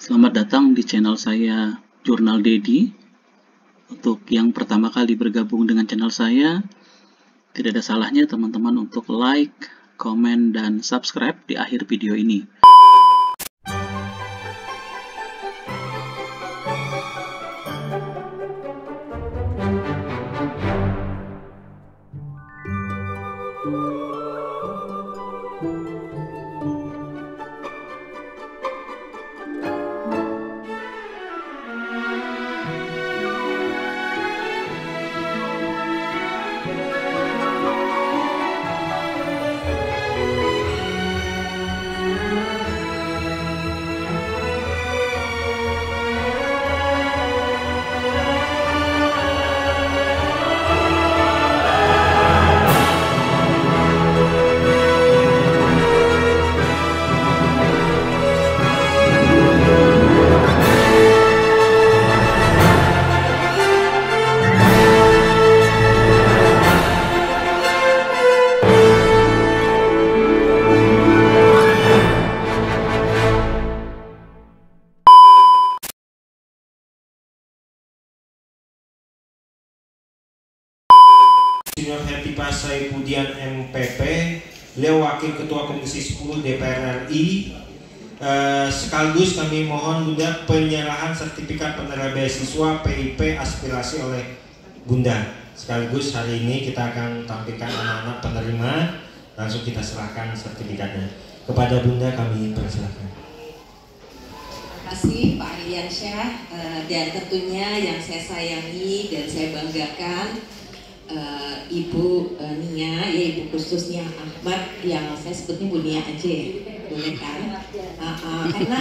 Selamat datang di channel saya Jurnal Dedi. Untuk yang pertama kali bergabung dengan channel saya, tidak ada salahnya teman-teman untuk like, komen, dan subscribe di akhir video ini. Senior Happy Pasai Pudian MPP, beliau Wakil Ketua Komisi 10 DPR RI. Sekaligus kami mohon Bunda penyerahan sertifikat penerima beasiswa PIP aspirasi oleh Bunda. Sekaligus hari ini kita akan tampilkan anak-anak penerima, langsung kita serahkan sertifikatnya. Kepada Bunda kami persilakan. Terima kasih Pak Arliansyah, dan tentunya yang saya sayangi dan saya banggakan Ibu Nia, ya Ibu khusus Nia Ahmad, yang saya sebutnya Bu Nia aja ya, boleh kan? Karena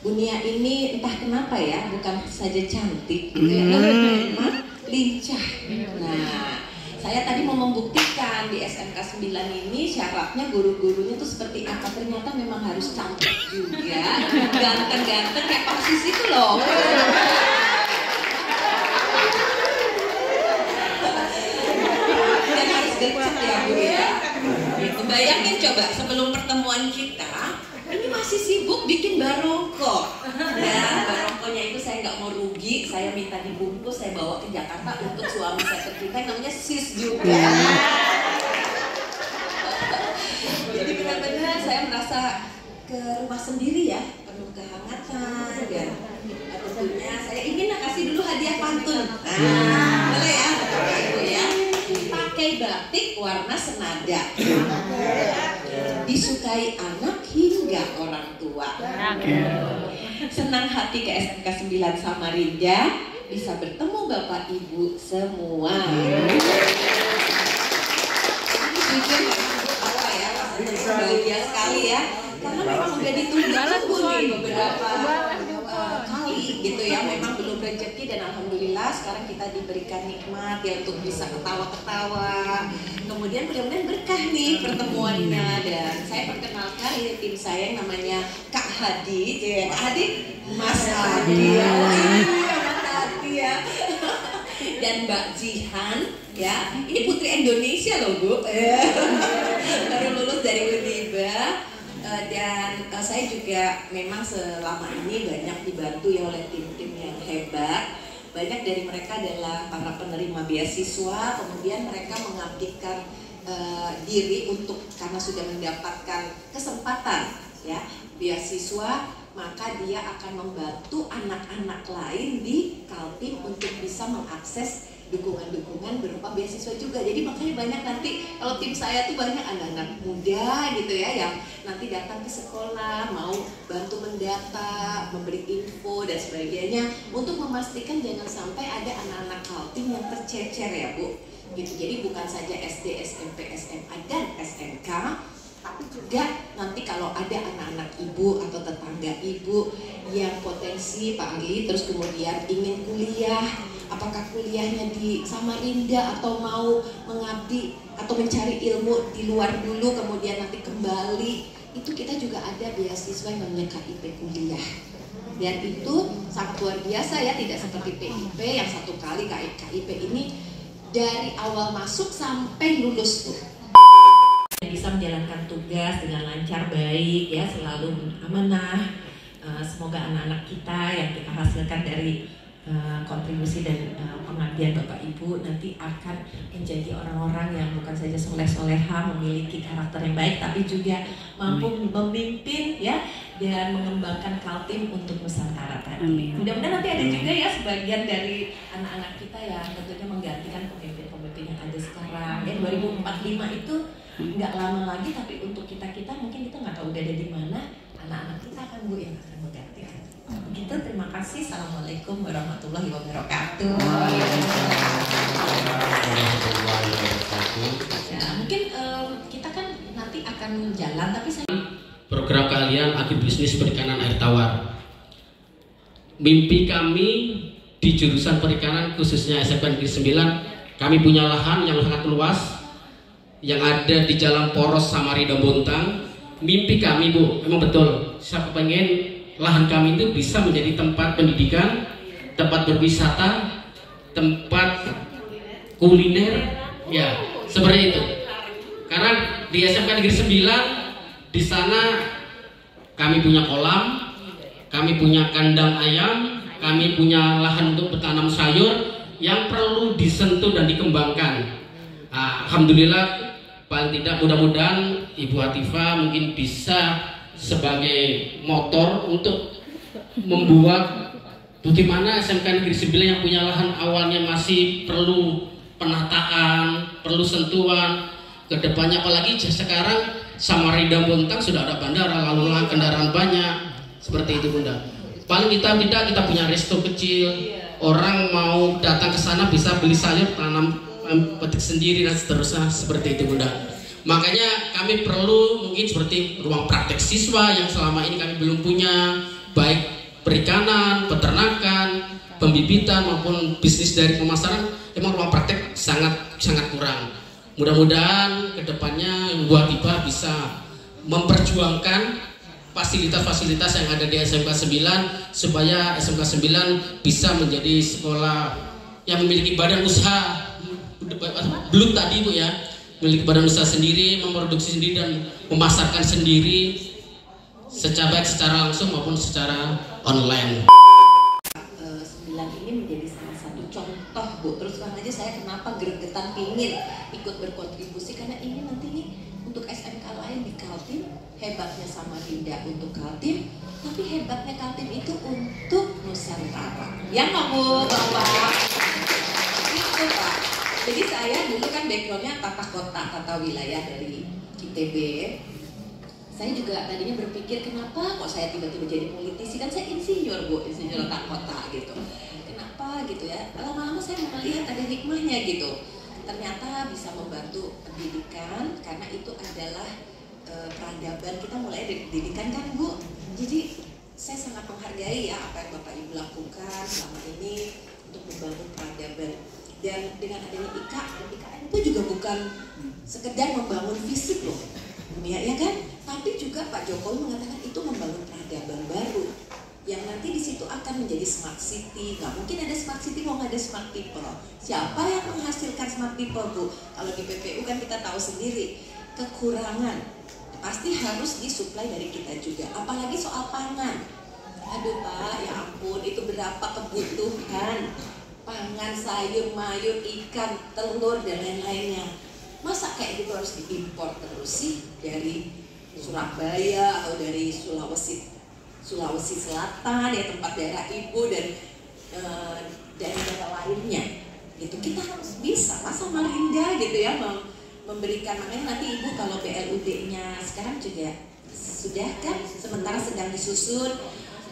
Bu Nia ini entah kenapa ya, bukan saja cantik gitu ya, memang lincah. Nah, saya tadi mau membuktikan di SMK 9 ini syaratnya guru-gurunya tuh seperti apa. Ternyata memang harus cantik juga, ganteng-ganteng kayak Pak Sis itu loh. Gercep ya Bu ya. Bayangin coba sebelum pertemuan kita, ini masih sibuk bikin barongko. Ya, barongkonya itu saya nggak mau rugi, saya minta dibungkus, saya bawa ke Jakarta untuk suami saya tercinta yang namanya Sis juga. Jadi benar-benar saya merasa ke rumah sendiri ya, penuh kehangatan dan tentunya saya ingin kasih dulu hadiah pantun. Boleh ya, Ibu ya. Pakai batik warna senada, disukai anak hingga orang tua. Senang hati ke SMK 9 Samarinda bisa bertemu Bapak Ibu semua. Jujur apa ya, bahagia sekali ya, karena memang udah ditunggu-tunggu nih beberapa kali gitu ya, memang belum rezeki dan alhamdulillah sekarang kita diberikan nikmat ya untuk bisa ketawa-ketawa. Kemudian mudah-mudahan berkah nih pertemuannya, dan saya perkenalkan ini tim saya yang namanya Kak Hadi, Kak Hadi, Mas Hadi ya, Mas Hadi ya, dan Mbak Jihan ya, ini putri Indonesia loh Bu, baru lulus dari Uniba. Dan saya juga memang selama ini banyak dibantu ya oleh tim-tim yang hebat. Banyak dari mereka adalah para penerima beasiswa, kemudian mereka mengabdikan diri untuk, karena sudah mendapatkan kesempatan ya beasiswa, maka dia akan membantu anak-anak lain di Kaltim untuk bisa mengakses dukungan-dukungan berupa beasiswa juga. Jadi makanya banyak nanti kalau tim saya tuh banyak anak-anak muda gitu ya yang nanti datang ke sekolah mau bantu mendata, memberi info dan sebagainya untuk memastikan jangan sampai ada anak-anak Kaltim yang tercecer ya Bu. Gitu. Jadi bukan saja SD, SMP, SMA dan SMK, tapi juga nanti kalau ada anak-anak ibu atau tetangga ibu yang potensi Pak Ali terus kemudian ingin kuliah, apakah kuliahnya di Samarinda atau mau mengabdi atau mencari ilmu di luar dulu kemudian nanti kembali, itu kita juga ada beasiswa yang namanya KIP kuliah. Dan itu sangat luar biasa ya, tidak seperti PIP yang satu kali. KIP ini dari awal masuk sampai lulus tuh bisa menjalankan tugas dengan lancar, baik ya, selalu amanah, semoga anak-anak kita yang kita hasilkan dari kontribusi dan pengabdian Bapak Ibu nanti akan menjadi orang-orang yang bukan saja soleh-soleha, memiliki karakter yang baik, tapi juga mampu memimpin ya dan mengembangkan Kaltim untuk Nusantara tadi. Mudah-mudahan nanti ada juga ya sebagian dari anak-anak kita yang tentunya menggantikan pemimpin-pemimpin yang ada sekarang. Ya 2045 itu nggak lama lagi, tapi untuk kita mungkin kita nggak tahu udah ada di mana, anak-anak kita akan Bu yang akan menggantikan. Begitu, terima kasih. Assalamualaikum warahmatullahi wabarakatuh. Ya, mungkin kita kan nanti akan jalan, tapi saya program kalian agribisnis perikanan air tawar. Mimpi kami di jurusan perikanan khususnya SMK Negeri 9, kami punya lahan yang sangat luas yang ada di Jalan Poros Samarinda Bontang. Mimpi kami Bu, memang betul, saya kepengen lahan kami itu bisa menjadi tempat pendidikan, tempat berwisata, tempat kuliner, ya seperti itu. Karena di SMK Negeri 9 di sana kami punya kolam, kami punya kandang ayam, kami punya lahan untuk bertanam sayur yang perlu disentuh dan dikembangkan. Alhamdulillah, paling tidak mudah-mudahan Ibu Hatifah mungkin bisa sebagai motor untuk membuat bagaimana SMK Negeri 9 yang punya lahan awalnya masih perlu penataan, perlu sentuhan ke depannya, apalagi sekarang Samarinda Bontang sudah ada bandara, lalu lalang kendaraan banyak, seperti itu Bunda. Paling kita punya resto kecil, orang mau datang ke sana bisa beli sayur, tanam, petik sendiri dan seterusnya, seperti itu Bunda. Makanya kami perlu mungkin seperti ruang praktek siswa yang selama ini kami belum punya, baik perikanan, peternakan, pembibitan maupun bisnis dari pemasaran, memang ruang praktek sangat kurang. Mudah-mudahan kedepannya Bu Hatifah bisa memperjuangkan fasilitas-fasilitas yang ada di SMK 9 supaya SMK 9 bisa menjadi sekolah yang memiliki badan usaha belum tadi Bu ya, memiliki badan usaha sendiri, memproduksi sendiri dan memasarkan sendiri secara langsung maupun secara online. 9 ini menjadi salah satu contoh Bu. Terus terang aja saya kenapa gregetan pingin ikut berkontribusi, karena ini nanti nih untuk SMK lain di Kaltim, hebatnya Samarinda untuk Kaltim, tapi hebatnya Kaltim itu untuk Nusantara. Ya nggak Bu, Bapak? Itu Pak. Jadi saya dulu kan backgroundnya tata kota, tata wilayah dari ITB. Saya juga tadinya berpikir kenapa kok saya tiba-tiba jadi politisi, kan saya insinyur Bu, insinyur tata kota gitu. Kenapa gitu ya? Lama-lama saya melihat ada hikmahnya gitu. Ternyata bisa membantu pendidikan karena itu adalah peradaban, kita mulai dari pendidikan kan Bu. Jadi saya sangat menghargai ya apa yang Bapak Ibu lakukan selama ini untuk membangun peradaban. Dan dengan adanya IKN itu juga bukan sekedar membangun fisik loh, ya kan? Tapi juga Pak Jokowi mengatakan itu membangun peradaban baru yang nanti di situ akan menjadi smart city. Nggak mungkin ada smart city kalau nggak ada smart people. Siapa yang menghasilkan smart people Bu? Kalau di PPU kan kita tahu sendiri kekurangan pasti harus disuplai dari kita juga. Apalagi soal pangan. Aduh Pak, ya ampun, itu berapa kebutuhan pangan, sayur, mayur, ikan, telur, dan lain-lainnya. Masa kayak gitu harus diimpor terus sih dari Surabaya atau dari Sulawesi Selatan ya, tempat daerah ibu, dan daerah lainnya. Gitu kita harus bisa lah Samarinda gitu ya memberikan. Makanya nanti ibu kalau BLUD-nya sekarang juga sudah kan, sementara sedang disusun.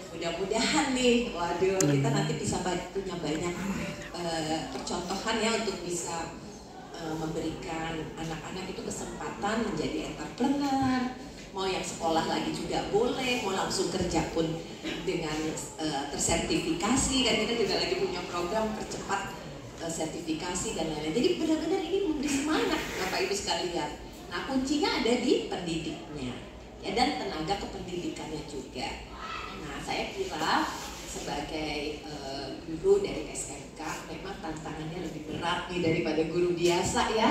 Mudah-mudahan nih, waduh, kita nanti bisa punya banyak percontohan ya untuk bisa memberikan anak-anak itu kesempatan menjadi entrepreneur. Mau yang sekolah lagi juga boleh, mau langsung kerja pun dengan tersertifikasi, kan kita juga lagi punya program percepat sertifikasi dan lain-lain. Jadi benar-benar ini memberi semangat Bapak Ibu sekalian. Nah kuncinya ada di pendidiknya ya, dan tenaga kependidikannya juga. Nah, saya kira sebagai guru dari SMK memang tantangannya lebih berat nih daripada guru biasa ya.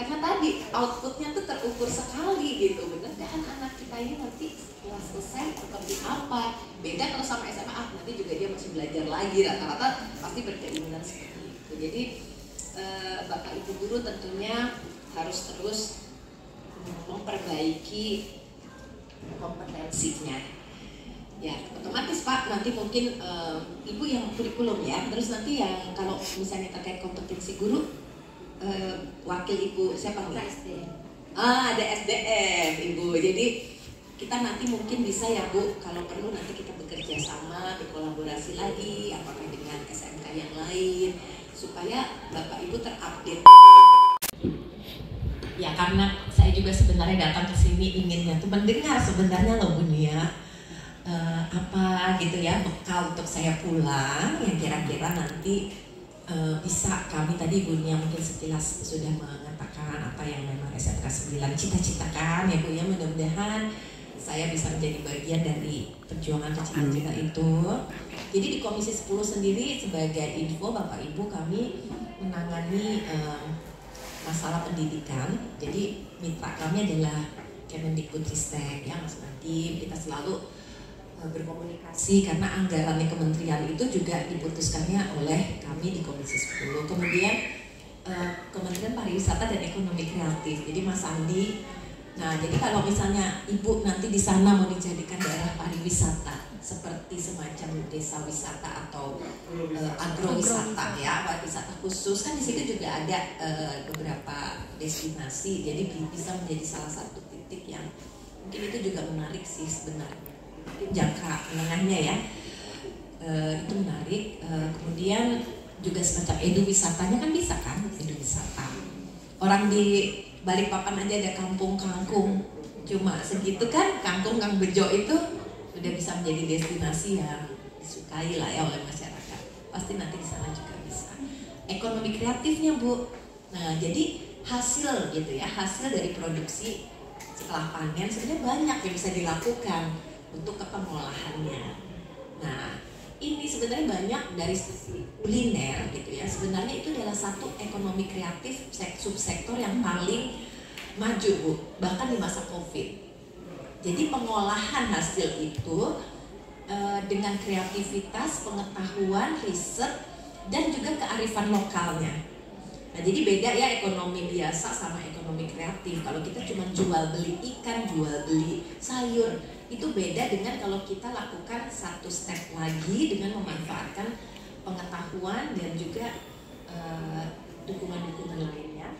karena tadi outputnya tuh terukur sekali gitu. Bener kan anak kita ini nanti setelah selesai seperti apa? Beda kalau sama SMA, nanti juga dia masih belajar lagi, rata-rata pasti berkeinginan seperti itu. Jadi Bapak Ibu guru tentunya harus terus memperbaiki kompetensinya. Ya, otomatis Pak, nanti mungkin Ibu yang kurikulum ya, terus nanti yang kalau misalnya terkait kompetensi guru, wakil Ibu siapa nih? SDM. Ada SDM Ibu, jadi kita nanti mungkin bisa ya Bu, kalau perlu nanti kita bekerja sama, berkolaborasi lagi, apakah dengan SMK yang lain, supaya Bapak Ibu terupdate. Ya karena saya juga sebenarnya datang ke sini inginnya tuh mendengar sebenarnya loh Bu Nia, apa gitu ya bekal untuk saya pulang yang kira-kira nanti bisa kami tadi Bu Nia mungkin sekilas sudah mengatakan apa yang memang SMK 9 cita-citakan ya Bu ya, mudah-mudahan saya bisa menjadi bagian dari perjuangan cita-cita itu. Jadi di Komisi 10 sendiri sebagai info Bapak Ibu kami menangani masalah pendidikan. Jadi mitra kami adalah Kemendikbudristek ya Mas Nadiem. Kita selalu berkomunikasi karena anggarannya kementerian itu juga diputuskannya oleh kami di Komisi 10. Kemudian Kementerian Pariwisata dan Ekonomi Kreatif. Jadi Mas Andi, nah jadi kalau misalnya Ibu nanti di sana mau dijadikan daerah pariwisata seperti semacam desa wisata atau agrowisata ya, wisata khusus kan di situ juga ada beberapa destinasi. Jadi bisa menjadi salah satu titik yang mungkin itu juga menarik sih sebenarnya. Jangka menengahnya ya itu menarik. Kemudian juga semacam edu wisatanya kan bisa kan, edu wisata. Orang di Balikpapan aja ada kampung kangkung cuma segitu kan, kangkung Kang Bejo itu sudah bisa menjadi destinasi yang disukai lah ya oleh masyarakat. Pasti nanti di sana juga bisa. Ekonomi kreatifnya Bu. Nah jadi hasil gitu ya, hasil dari produksi setelah panen sebenarnya banyak yang bisa dilakukan untuk pengolahannya. Nah, ini sebenarnya banyak dari sisi kuliner gitu ya. Sebenarnya itu adalah satu ekonomi kreatif subsektor yang paling maju Bu, bahkan di masa Covid. Jadi pengolahan hasil itu dengan kreativitas, pengetahuan, riset, dan juga kearifan lokalnya. Nah jadi beda ya ekonomi biasa sama ekonomi kreatif. Kalau kita cuma jual beli ikan, jual beli sayur, itu beda dengan kalau kita lakukan satu step lagi dengan memanfaatkan pengetahuan dan juga dukungan-dukungan lainnya.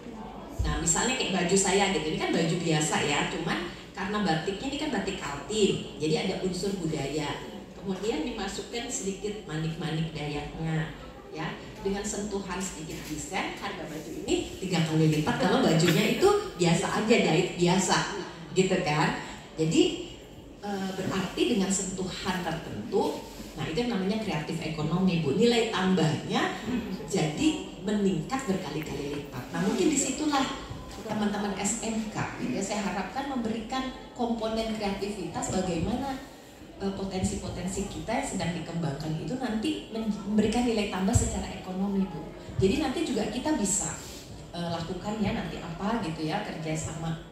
Nah misalnya kayak baju saya gitu, ini kan baju biasa ya, cuman karena batiknya ini kan batik Kaltim, jadi ada unsur budaya. Kemudian dimasukkan sedikit manik-manik Dayaknya, ya, dengan sentuhan sedikit desain. Harga baju ini 3 kali lipat kalau bajunya itu biasa aja, jahit biasa, gitu kan? Jadi berarti dengan sentuhan tertentu, nah itu yang namanya kreatif ekonomi Bu. Nilai tambahnya jadi meningkat berkali-kali lipat. Nah mungkin disitulah teman-teman SMK, ya saya harapkan memberikan komponen kreativitas bagaimana potensi-potensi kita yang sedang dikembangkan itu nanti memberikan nilai tambah secara ekonomi Bu. Jadi nanti juga kita bisa lakukan ya nanti apa gitu ya, kerjasama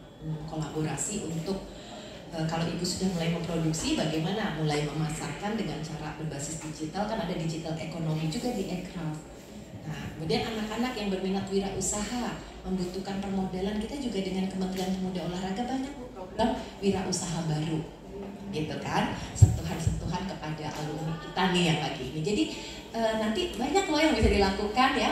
kolaborasi untuk kalau Ibu sudah mulai memproduksi, bagaimana mulai memasarkan dengan cara berbasis digital, kan ada digital ekonomi juga di Aircraft. Nah, kemudian anak-anak yang berminat wirausaha, membutuhkan permodalan, kita juga dengan Kementerian Pemuda Olahraga banyak program wirausaha baru, gitu kan? Sentuhan-sentuhan kepada alumni kita nih yang lagi ini. Jadi nanti banyak loh yang bisa dilakukan ya.